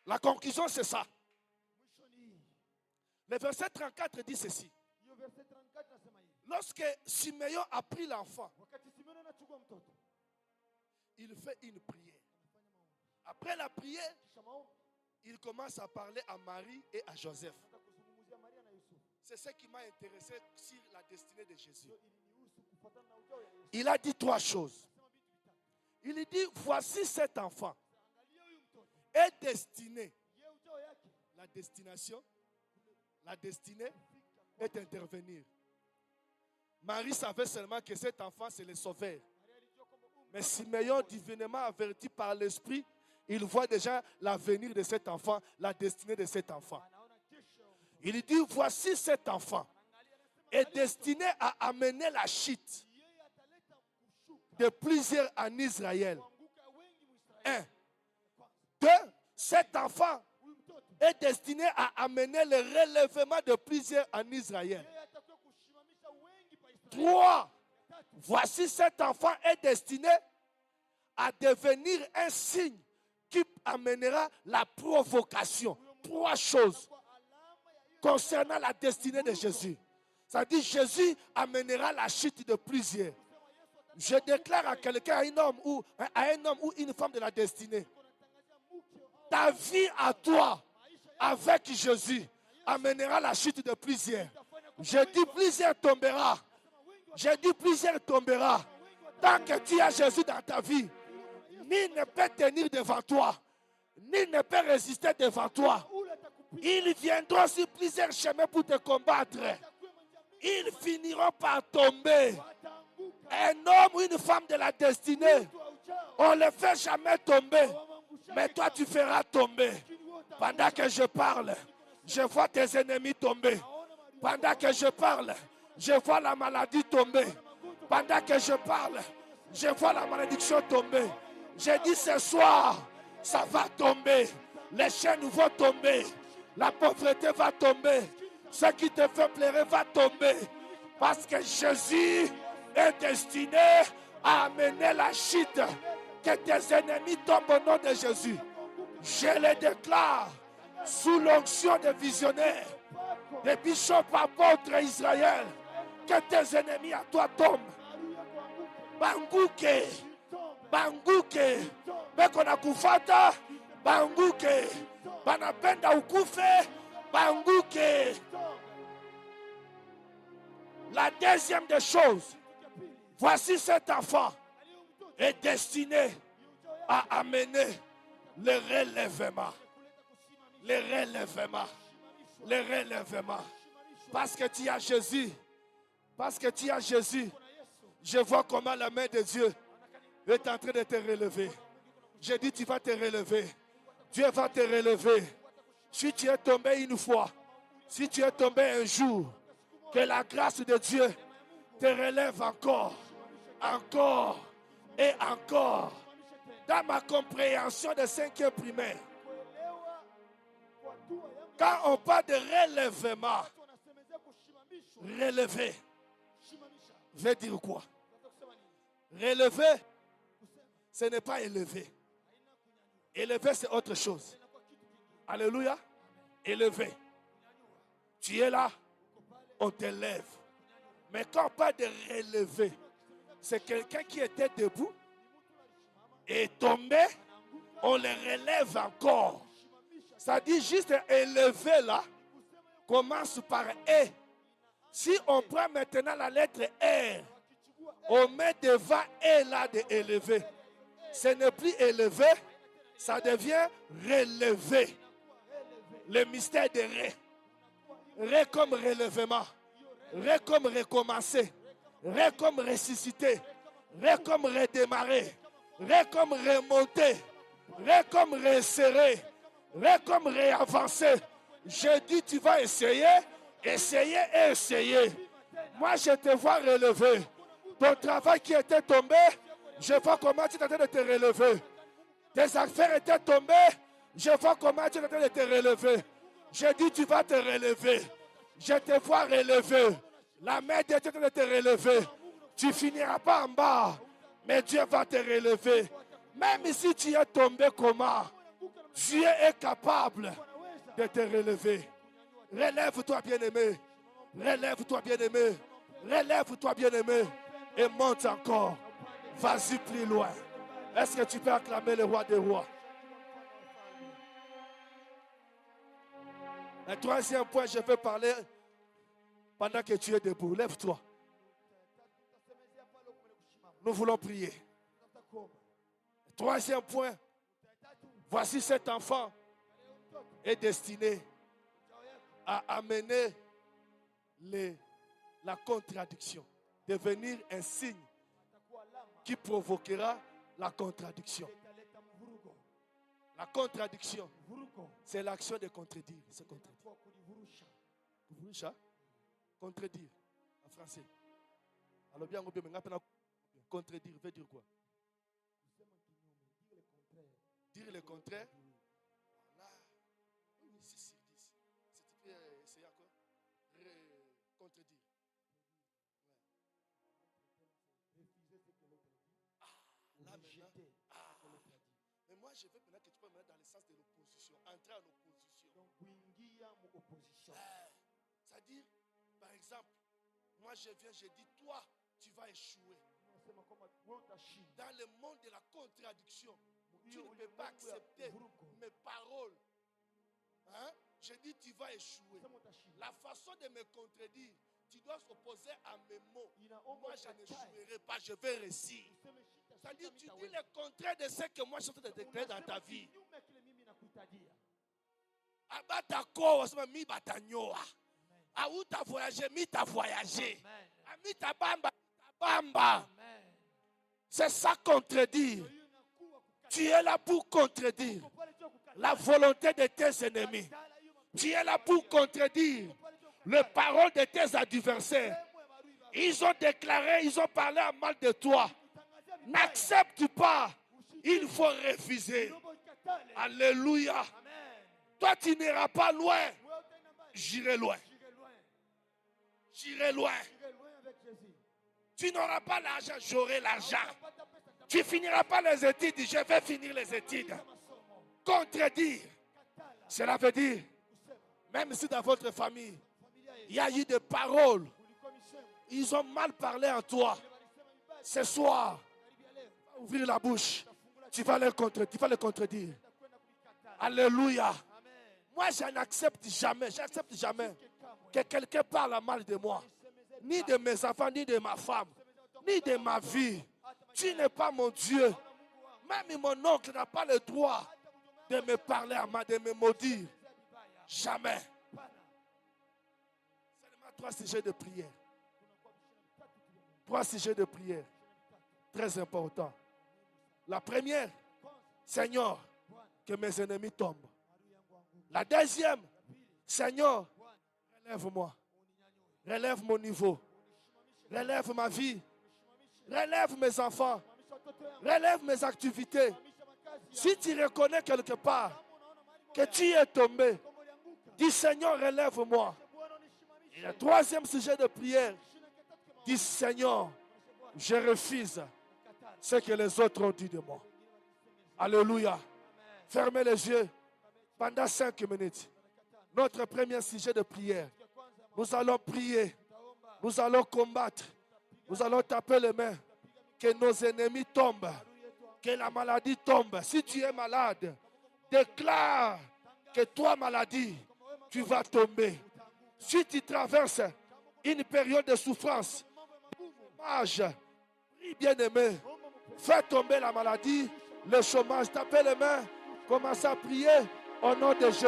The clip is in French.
La conclusion, c'est ça. Le verset 34 dit ceci. Lorsque Simeon a pris l'enfant, il fait une prière. Après la prière, il commence à parler à Marie et à Joseph. C'est ce qui m'a intéressé sur la destinée de Jésus. Il a dit 3 choses. Il dit, voici cet enfant est destiné. La destination, la destinée est d'intervenir. Marie savait seulement que cet enfant, c'est le sauveur. Mais Simeon, divinement averti par l'Esprit, il voit déjà l'avenir de cet enfant, la destinée de cet enfant. Il dit, voici cet enfant est destiné à amener la chute de plusieurs en Israël. 1. 2. Cet enfant est destiné à amener le relèvement de plusieurs en Israël. 3. Voici cet enfant est destiné à devenir un signe qui amènera la provocation. 3 choses concernant la destinée de Jésus. Ça dit Jésus amènera la chute de plusieurs. Je déclare à quelqu'un, à un homme ou une femme de la destinée, ta vie à toi, avec Jésus, amènera la chute de plusieurs. Je dis plusieurs tombera. Je dis plusieurs tombera. Tant que tu as Jésus dans ta vie, ni ne peut tenir devant toi, ni ne peut résister devant toi. Ils viendront sur plusieurs chemins pour te combattre. Ils finiront par tomber. Un homme ou une femme de la destinée, on ne le fait jamais tomber. Mais toi, tu feras tomber. Pendant que je parle, je vois tes ennemis tomber. Pendant que je parle, je vois la maladie tomber. Pendant que je parle, je vois la malédiction tomber. J'ai dit ce soir, ça va tomber. Les chaînes vont tomber. La pauvreté va tomber. Ce qui te fait pleurer va tomber. Parce que Jésus est destiné à amener la chute. Que tes ennemis tombent au nom de Jésus. Je les déclare sous l'onction des visionnaires, des bishops apôtres Israël. Que tes ennemis à toi tombent. Banguke. Banguke. Bekona kufata. Banguke. Banapenda ukufe. Banguke. La deuxième des choses, voici cet enfant est destiné à amener le relèvement. Le relèvement. Le relèvement. Parce que tu as Jésus. Parce que tu as Jésus. Je vois comment la main de Dieu est en train de te relever. Je dis tu vas te relever. Dieu va te relever. Si tu es tombé une fois, si tu es tombé un jour, que la grâce de Dieu te relève encore, encore et encore. Dans ma compréhension de 5e primaire, quand on parle de relèvement, relever veut dire quoi? Relever, ce n'est pas élever. Élever, c'est autre chose. Alléluia. Élever. Tu es là, on t'élève. Mais quand on parle de relever, c'est quelqu'un qui était debout et tombé, on le relève encore. Ça dit juste élever là, commence par E. Si on prend maintenant la lettre R, on met devant E là de élever. Ce n'est plus élevé, ça devient relevé. Le mystère de Ré. Ré comme relèvement. Ré comme recommencer. Ré comme ressusciter. Ré comme redémarrer. Ré comme remonter. Ré comme resserrer. Ré comme réavancer. Je dis tu vas essayer, essayer et essayer. Moi je te vois relever. Ton travail qui était tombé, je vois comment tu es en train de te relever. Tes affaires étaient tombées, je vois comment tu es en train de te relever. Je dis tu vas te relever. Je te vois relever. La main de Dieu est en train de te relever. Tu finiras pas en bas, mais Dieu va te relever. Même si tu es tombé comment, Dieu est capable de te relever. Relève-toi, bien-aimé. Relève-toi, bien-aimé. Relève-toi, bien-aimé. Et monte encore. Vas-y plus loin. Est-ce que tu peux acclamer le roi des rois? Un troisième point, je vais parler pendant que tu es debout. Lève-toi. Nous voulons prier. Troisième point. Voici cet enfant est destiné à amener la contradiction. Devenir un signe qui provoquera la contradiction. La contradiction, c'est l'action de contredire. C'est contredire. Contredire en français. Alors bien, contredire veut dire quoi? Dire le contraire. Là, 6 sur 10. Si tu peux essayer encore, contredire. Là maintenant. Mais moi, je veux maintenant que tu peux me mettre dans le sens de l'opposition. Entrer en opposition. C'est-à-dire, par exemple, moi je viens, je dis, toi, tu vas échouer. Dans le monde de la contradiction, tu ne peux pas accepter mes paroles. Hein? Je dis, tu vas échouer. La façon de me contredire, tu dois s'opposer à mes mots. Moi, je n'échouerai pas, je vais réussir. C'est-à-dire, tu dis le contraire de ce que moi je suis en train de déclarer dans ta vie. Abatako, mi batanyoa. Aou t'as voyagé, mi t'as voyagé. Ami t'as bamba. C'est ça contredire. Tu es là pour contredire la volonté de tes ennemis. Tu es là pour contredire les paroles de tes adversaires. Ils ont déclaré, ils ont parlé en mal de toi. N'accepte pas. Il faut refuser. Alléluia. Toi, tu n'iras pas loin. J'irai loin. J'irai loin. Tu n'auras pas l'argent, j'aurai l'argent. Tu finiras pas les études, je vais finir les études. Contredire. Cela veut dire, même si dans votre famille, il y a eu des paroles, ils ont mal parlé en toi. Ce soir, ouvrir la bouche, tu vas les contredire. Alléluia. Moi, je n'accepte jamais que quelqu'un parle mal de moi. Ni de mes enfants, ni de ma femme, ni de ma vie. Tu n'es pas mon Dieu. Même mon oncle n'a pas le droit de me parler à moi, de me maudire. Jamais. Seulement 3 sujets de prière. 3 sujets de prière. Très important. La première, Seigneur, que mes ennemis tombent. La deuxième, Seigneur, relève-moi. Relève mon niveau. Relève ma vie. Relève mes enfants. Relève mes activités. Si tu reconnais quelque part que tu es tombé, dis Seigneur, relève-moi. Et le troisième sujet de prière, dis Seigneur, je refuse ce que les autres ont dit de moi. Alléluia. Fermez les yeux pendant 5 minutes. Notre premier sujet de prière. Nous allons prier. Nous allons combattre. Nous allons taper les mains. Que nos ennemis tombent. Que la maladie tombe. Si tu es malade, déclare que toi, maladie, tu vas tomber. Si tu traverses une période de souffrance, chômage, prie bien-aimé, fais tomber la maladie, le chômage, tapez les mains, commencez à prier au nom de Jésus.